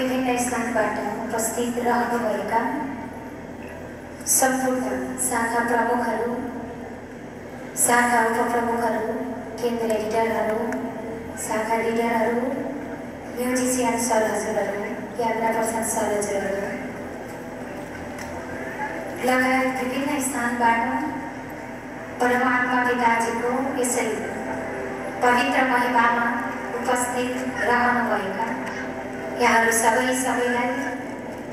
विभिन्न स्थानबाट उपस्थित रहनुभएका सम्पूर्ण शाखा प्रमुखहरू, शाखा उपप्रमुखहरू, केन्द्रीय लिडरहरू, शाखा लिडरहरू, म्युजिसियन सर हजुरहरू, यात्रा प्रसाद सर हजुरहरू लगायत विभिन्न स्थानबाट परमात्मा पिताजीको यसै पवित्र महिमामा उपस्थित रहनुभएका यहाँहरू सबैलाई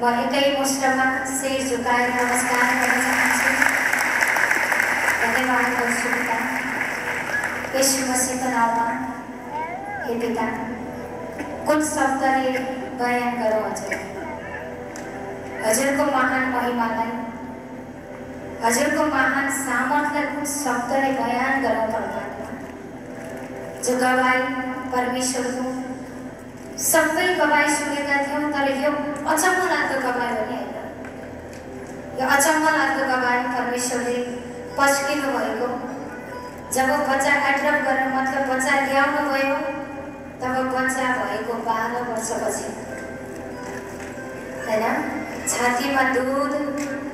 म एकै मुष्टमा शिर झुकाएर नमस्कार गर्न चाहन्छु। धन्यवाद गर्छु पिता, यीशु मसीहको नाममा। हे पिता, कुन शब्दले बयान गरौँ हजुरको महान महिमालाई, हजुरको महान सामर्थ्यलाई कुन शब्दले बयान गरौँ परमात्मा। जो गवाई परमेश्वरको सबै गवाई सुनेका थियौँ, तर यो अचम्म लाग्दो गवाई हो नि होइन। यो अचम्म लाग्दो गवाई परमेश्वरले पस्किनु भएको। जब बच्चा एड्रप गरेर मतलब बच्चा ल्याउनु भयो, तब बच्चा भएको 12 वर्षपछि होइन, छातीमा दूध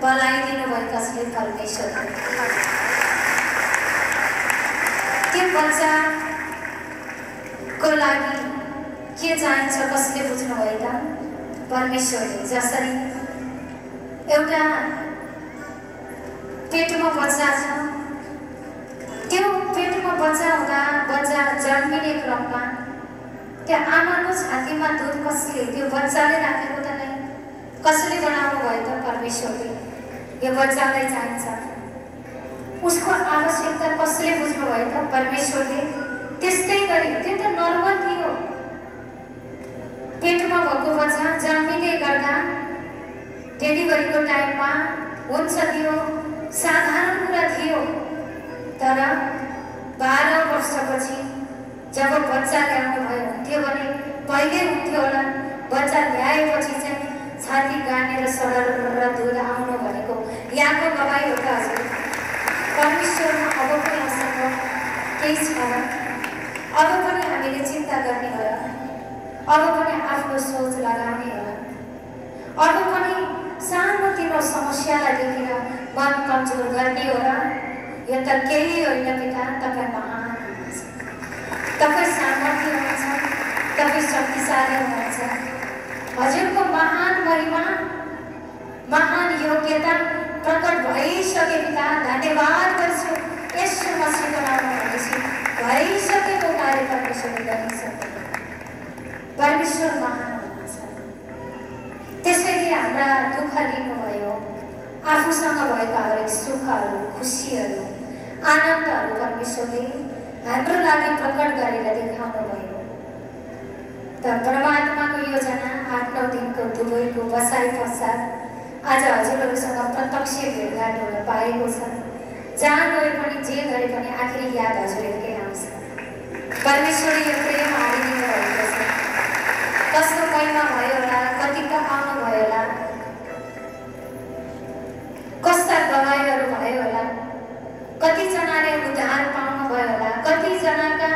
पलाइदिनु भयो कसले? परमेश्वरले। त्यो बच्चाको लागि के चाहिन्छ कसले बुझ्नु भयो त? परमेश्वरले। जसरी एउटा पेटमा बच्चा छ, त्यो पेटमा बच्चा हुँदा बच्चा जन्मिने क्रममा त्यो आमाको छातीमा दूध कसले, त्यो बच्चाले राखेको त नै, कसले बनाउनु भयो त? परमेश्वरले। यो बच्चालाई चाहिन्छ, उसको आवश्यकता कसले बुझ्नु भयो त? परमेश्वरले। त्यस्तै गरी त्यो त नर्मल थियो, पेटमा भएको बच्चा जन्मिँदै गर्दा डेलिभरीको टाइममा हुन्छ थियो, साधारण कुरा थियो। तर 12 वर्षपछि जब बच्चा ल्याउनु भयो, हुन्थ्यो भने पहिले हुन्थ्यो होला, बच्चा ल्याएपछि चाहिँ छाती गाडेर सरर दूध आउनु भनेको यहाँको गवाई हो त हजुर। परमेश्वरमा अब पनि मसँग केही छ र? अब पनि हामीले चिन्ता गर्ने हो र? अब पनि आफ्नो सोच लगाउने हो र? अब पनि सानोतिनो समस्यालाई देखेर मन कमजोर गर्ने हो र? यो त केही होइन पिता, तपाईँ महान हुनुहुन्छ, तपाईँ सामर्थ्य हुनुहुन्छ, तपाईँ शक्तिशाली हुनुहुन्छ। हजुरको महान महिमा, महान योग्यता प्रकट भइसके पिता, धन्यवाद गर्छु। यीशु मसीहको नाममा भन्दैछु, भइसकेको कार्य परमेश्वरले गरिसक्नु। परमेश्वर महान हुनुहुन्छ। त्यसैले हाम्रा दुःख लिनुभयो, आफूसँग भएका हरेक सुखहरू, खुसीहरू, आनन्दहरू परमेश्वरले हाम्रो लागि प्रकट गरेर देखाउनु भयो। त परमात्माको योजना 8-9 दिनको दुबईको बसाइ पश्चात आज हजुरहरूसँग प्रत्यक्ष भेटघाट हुन पाएको छ। जहाँ गए पनि जे गरे पनि आखिरी याद हजुरहरूकै आउँछ। परमेश्वरले यो प्रेम हालिदिनु भएको छ। कस्तो महिमा भयो होला, कतिको आउनु भयो होला, कस्ता गवाईहरू भयो होला, कतिजनाले उद्धार पाउनु भयो होला, कतिजनाका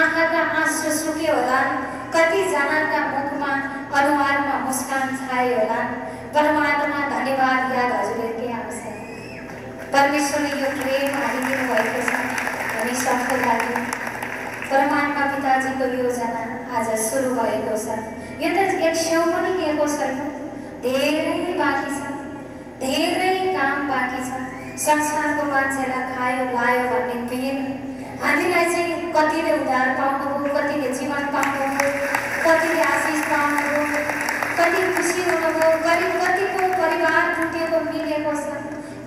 आँखाका आँसु सुक्यो होला, कतिजनाका मुखमा अनुहारमा मुस्कान छायो होला। परमात्मा धन्यवाद याद हजुरहरूकै आउँछ। परमेश्वरले यो प्रेम हालिदिनु भएको छ भने सबको लागि परमात्मा पिताजीको योजना आज सुरु भएको छ। यो त एक छेउ पनि दिएको छैन, धेरै बाँकी छ, धेरै काम बाँकी छ। संसारको मान्छेलाई खायो लायो भन्ने पिर हामीलाई चाहिँ कतिले उद्धार पाउनुभयो, कतिले जीवन पाउनुभयो, कतिले आशिष पाउनुभयो, कति खुसी हुनुभयो, कतिको परिवार टुटेको मिलेको छ,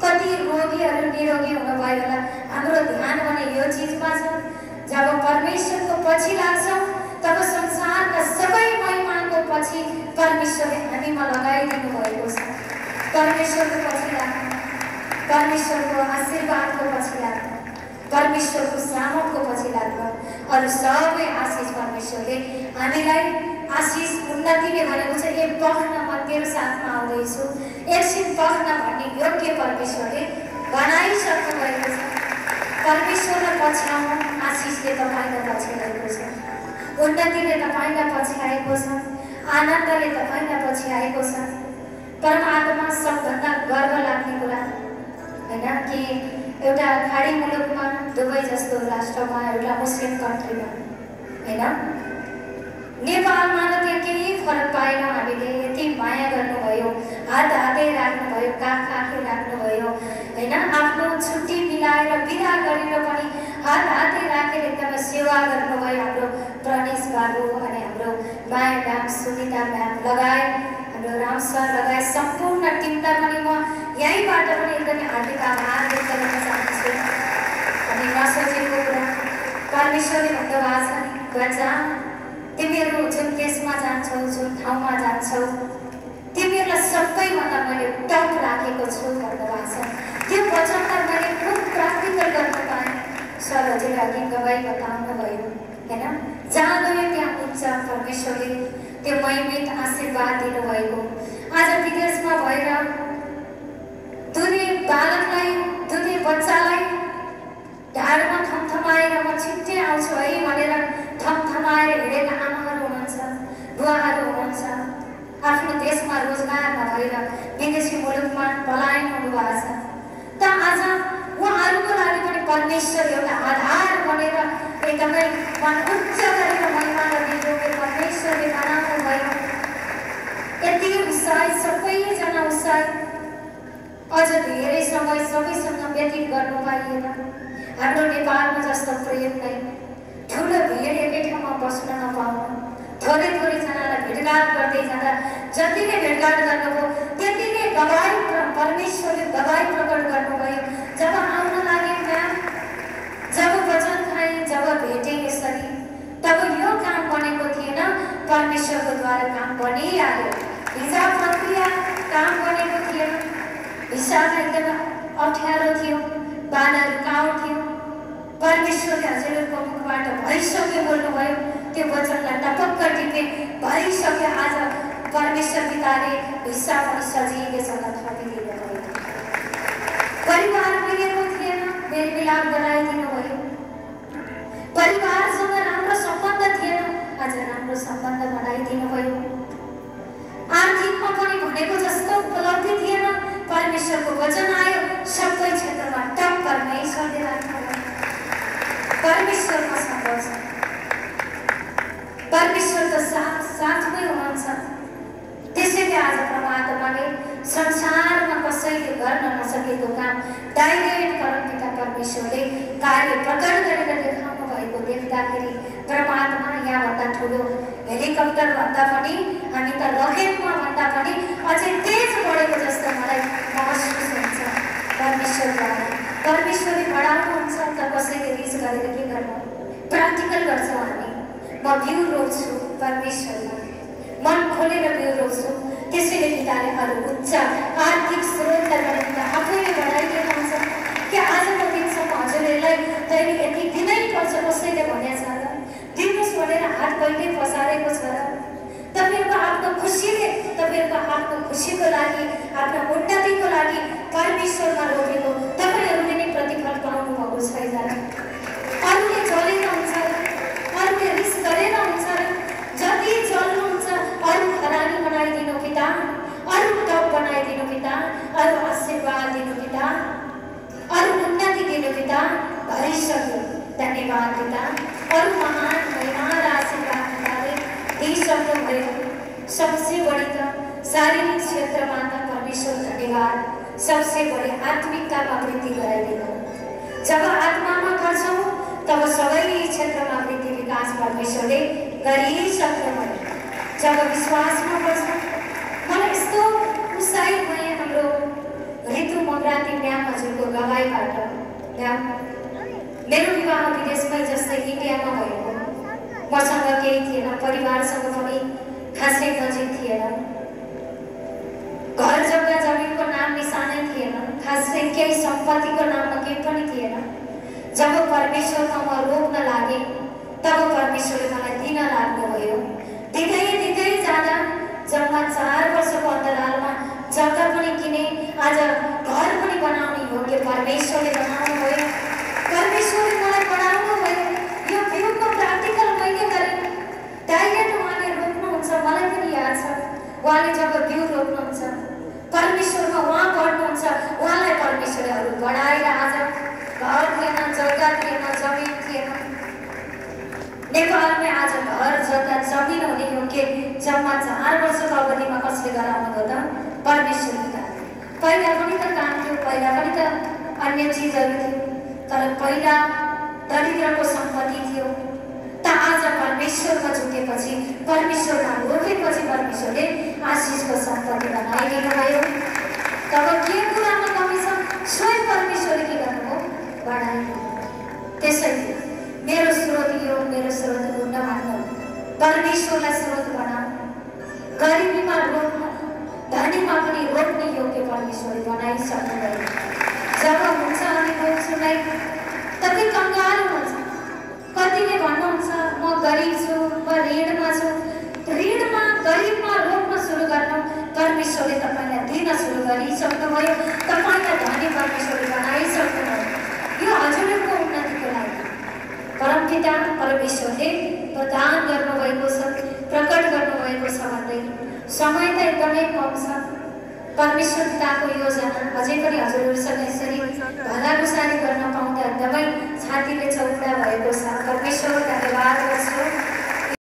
कति रोगीहरू निरोगी हुनुभयो होला। हाम्रो ध्यान भने यो चिजमा छ, जब परमेश्वरको पछि लाग्छौँ तब संसारका सबै महिमाको पछि परमेश्वरले हामीमा लगाइदिनु भएको छ। परमेश्वरको पछि लाग्नु, परमेश्वरको आशीर्वादको पछि लाग्नु, परमेश्वरको सामर्थ्यको पछि लाग्नु, अरू सबै आशिष परमेश्वरले हामीलाई आशिष उन्नतिले भनेको छ। एक पढ्न म तेरो साथमा आउँदैछु, एकछिन पढ्न भन्ने योग्य परमेश्वरले बनाइसक्नु भएको छ। परमेश्वरलाई पछ्याउनु आशिषले तपाईँलाई पछ्याएको छ, उन्नतिले तपाईँलाई पछ्याएको छ। आनन्दले त महिनापछि आएको छ। परमात्मा सबभन्दा गर्व लाग्ने कुरा होइन कि एउटा खाडी मुलुकमा, दुबई जस्तो राष्ट्रमा, एउटा मुस्लिम कन्ट्रीमा होइन, नेपालमा त त्यहाँ केही फरक पाएनौँ हामीले। यति माया गर्नुभयो, हात हातै राख्नुभयो, काख काखै राख्नुभयो होइन, आफ्नो छुट्टी मिलाएर बिदा गरेर पनि हात हातै राखेर एकदमै सेवा गर्नुभयो हाम्रो प्रणेश बाबु अनि हाम्रो माया म्याम, सुनिता म्याम लगायत हाम्रो राम सर लगायत सम्पूर्ण टिमलाई पनि म यहीँबाट पनि एकदमै हार्दिक आभार व्यक्त गर्न चाहन्छु। अनि नसोचेको कुरा परमेश्वरले भन्नुभएको छ नि, बच्चा तिमीहरू जुन देशमा जान्छौ, जुन ठाउँमा जान्छौ, तिमीहरूलाई सबैभन्दा मैले टप राखेको छु भन्नुभएको छ। त्यो वचनलाई मैले खुब प्र्याक्टिकल गर्न पाएँ। सर हजुरले अघि गवाई बताउनु भयो होइन, जहाँ गयो त्यहाँ पुग्छ परमेश्वरले त्यो महिमित आशीर्वाद दिनुभएको। आज विदेशमा भएर दुधे बालकलाई, दुधे बच्चालाई ढाडमा थमथमाएर म छिट्टै आउँछु है भनेर थमथमाएर हिँडेका आमाहरू हुनुहुन्छ, बुवाहरू हुनुहुन्छ। आफ्नो देशमा रोजगार नभएर विदेशी मुलुकमा पलायन हुनुभएको छ। त आज उहाँहरूको लागि पनि परमेश्वर एउटा आधार बनेर एकदमै उच्च गरेर महिमालाई दिनुभयो। परमेश्वरले बनाउनु भयो यति उत्साहित, सबैजना उत्साहित। अझ धेरै समय सबैसँग व्यतीत गर्नु पाइएन। हाम्रो नेपालमा जस्तो प्रेम नै, ठुलो भिड एकै ठाउँमा बस्न नपाउनु, थोरै थोरैजनालाई भेटघाट गर्दै जाँदा जति नै भेटघाट गर्नुभयो त्यति नै गवाई, परमेश्वरले गवाई प्रकट गर्नुभयो। जब आउन लागे म्याम, जब वचन खाएँ, जब भेटेँ यसरी, तब यो काम बनेको थिएन, परमेश्वरको द्वारा काम बनिहाल्यो। भिसा प्रक्रिया काम बनेको थिएन, भिसामा एकदम अप्ठ्यारो थियो, बाधा रुकावट थियो। परमेश्वरले हजुरहरूको मुखबाट भइसक्यो बोल्नुभयो, त्यो वचनलाई टपक्क टिपे भइसक्यो। आज परमेश्वर पिताले भिसा पनि सजिलैसँग थपिदिनु भयो। परिवार मिलेको थिएन, मेलमिलाप गराइदिनु भयो। परिवारसँग राम्रो सम्बन्ध थिएन, आज राम्रो सम्बन्ध बनाइदिनु भयो। आर्थिकमा पनि भनेको जस्तो उपलब्धि थिएन, परमेश्वरको वचन आयो, सबै क्षेत्रमा टप परमेश्वरले राख्नुभयो। परमेश्वरमा सम्भव छ, परमेश्वर त साथमै हुनुहुन्छ। त्यसैले आज परमात्माले संसारमा कसैले गर्न नसकेको काम डाइरेक्ट परमपिता परमेश्वरले कार्य प्रकट गरेर देखाउनु भएको देख्दाखेरि परमात्मा यहाँभन्दा ठुलो हेलिकप्टर भन्दा पनि, हामी त रकेटमा भन्दा पनि अझै तेज बढेको जस्तो मलाई महसुस हुन्छ परमेश्वरद्वारा। परमेश्वरले बढाउनुहुन्छ त कसैले रिस गरेर के गर्नु, प्र्याक्टिकल गर्छौँ हामी। म बिउ रोप्छु परमेश्वरमा, मन खोलेर बिउ रोप्छु। त्यसैले पिताले अरू उच्च आर्थिक स्रोतलाई पनि आफैले बढाइदिएको हुन्छ कि आजको दिनसम्म हजुरहरूलाई तैँले यति दिनै पर्छ कसैले भनेको छ र, दिनुहोस् भनेर हात कहिले पसारेको छ र? तपाईँहरूको आफ्नो खुसीले, तपाईँहरूको आफ्नो खुसीको लागि, आफ्नो उन्नतिको लागि परमेश्वरमा रोपेको तपाईँहरूले नै प्रतिफल पाउनु भएको छैन। अरूले जलेर हुन्छ र, अरूले रिस गरेर हुन्छ र, जति जल्नुहुन्छ अरू खरानी बनाइदिनु पिता, अरू टप बनाइदिनु पिता, अरू आशीर्वाद दिनु पिता, अरू उन्नति दिनु पिता, भइसक्यो। धन्यवाद पिता, अरू महान महिमा र आशीर्वाद पिताले दिइसक्नुभयो। सबसे बढी त शारीरिक क्षेत्रमा त परमेश्वर धन्यवाद, सबसे बढी आत्मिकतामा वृद्धि गराइदिनु। जब आत्मामा गर्छौँ तब सबै क्षेत्रमा वृद्धि विकास परमेश्वरले गरिसक्नुभयो। जब विश्वासमा गर्छौँ, मलाई यस्तो उत्साहित भएँ हाम्रो ऋतु मगराती म्याम हजुरको गवाईबाट। म्याम, मेरो विवाह विदेशमै जस्तै इन्डियामा भएको, मसँग केही थिएन, परिवारसँग पनि खासै नजिक थिएन, घर जग्गा जमिनको नाम निशानै थिएन, खासै केही सम्पत्तिको नाममा केही पनि थिएन। जब परमेश्वरमा म रोप्न लागेँ तब परमेश्वरले मलाई दिन लाग्नुभयो। दिँदै दिँदै जाँदा जम्मा 4 वर्षको अन्तरालमा जग्गा पनि किने, आज घर पनि बनाउने योग्य परमेश्वरले बनाउनु भयो। परमेश्वरले मलाई बढाउनु भयो। यो बिउको प्र्याक्टिकल मैले गरेँ, डाइरेक्ट उहाँले रोप्नुहुन्छ मलाई पनि उहाँले जब बिउ रोप्नुहुन्छ, परमेश्वरमा उहाँ बढ्नुहुन्छ, उहाँलाई परमेश्वरले अरू बढाएर आज घर थिएन, जग्गा थिएन, जमिन थिएन। नेपालमै आज घर, जग्गा, जमिन हुने योग्य जम्मा 4 वर्षको अवधिमा कसले गराउनु भयो त? परमेश्वरले काम। पहिला पनि त काम थियो, पहिला पनि त अन्य चिजहरू थियो, तर पहिला दरिद्रको सम्पत्ति थियो। त आज परमेश्वरमा झुकेपछि, परमेश्वरमा रोपेपछि परमेश्वरले आशिषको सम्पत्ति बनाइदिनु भयो। तब के कुरामा कमी छ? स्वयं परमेश्वरले के गर्नुभयो? बढाइदिनु। त्यसैले मेरो स्रोत यो, मेरो स्रोत हो नमान्नु, परमेश्वरलाई स्रोत बनाऊ। गरिबीमा रोप्नु, धनीमा पनि रोप्ने योग्य परमेश्वरले बनाइसक्नुभयो। जब हुन्छ अनि बोल्छुलाई तपाईँ कङ्गाल हुन्छ। कतिले भन्नुहुन्छ म गरिब छु, म ऋणमा छु। ऋणमा, गरिबमा रोप्न सुरु गर्नु, परमेश्वरले तपाईँलाई दिन सुरु गरिसक्नुभयो। तपाईँलाई धनी परमेश्वरले बनाइसक्नुभयो। यो हजुरको उन्नतिको लागि परमपिता परमेश्वरले प्रदान गर्नुभएको छ, प्रकट गर्नुभएको छ भन्दै समय त एकदमै कम छ। परमेश्वर पिताको योजना अझै पनि हजुरहरूसँग यसरी भलाकुसारी गर्न पाउँदा एकदमै छातीले चौडा भएको छ। परमेश्वर धन्यवाद।